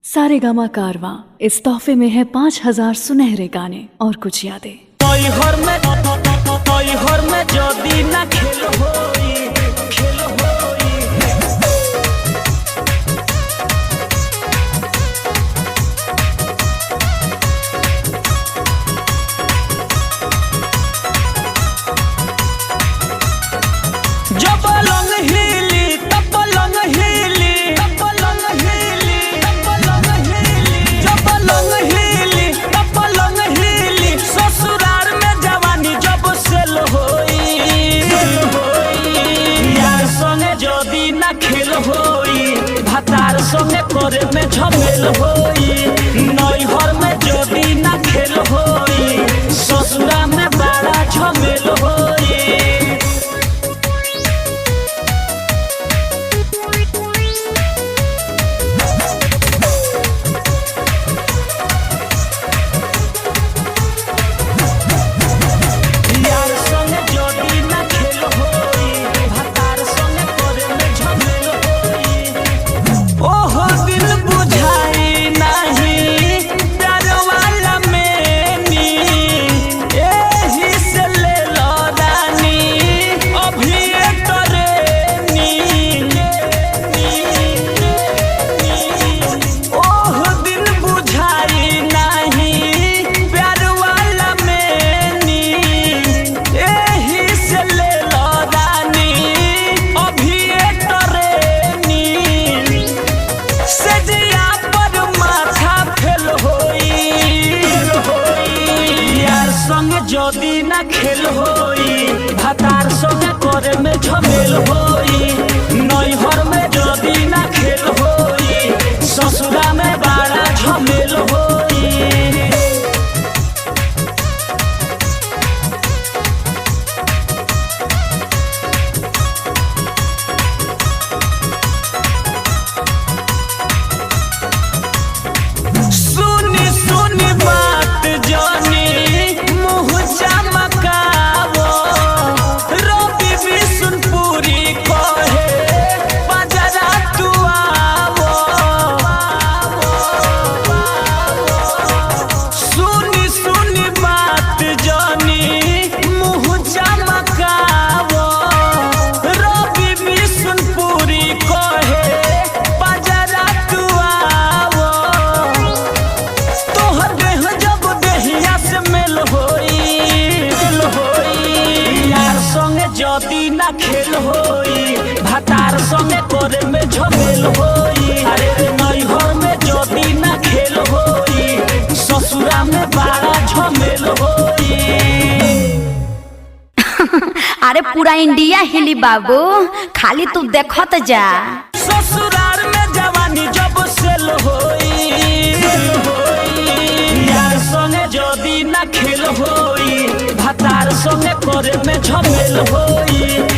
सारेगामा कारवां इस तोहफे में है 5000 सुनहरे गाने और कुछ यादें। में जदी ना खेल होई, खेल होई। जब लंग हिली तब लंग हिली, तब लंग हिली, तब लंग हिली, जब लंग हिली तब लंग हिली। ससुराल में जवानी जब सेल होई, यार संगे जदी ना खेल होई, भतार संगे करे में झमेल होई। नैहर में जदी ना खेल होई, ससुराल में बड़ा झमेल होई। जदी ना खेल होई, भतार संगे करे में झमेल होई। नैहर में जदी ना खेल होई, ससुरा में बड़ा झमेल होई। सुनी सुनी बात जानी जदी ना खेल होई, भतार संगे करे में झमेल होई। अरे नैहर में जदी ना खेल होई, ससुरा में बड़ा झमेल होई। अरे पूरा इंडिया हिली बाबू, खाली तू देखत जा। ससुराल में जवानी जब सेल होई, यार संगे जदी ना खेल होई, भतार संगे करे में झमेल होई।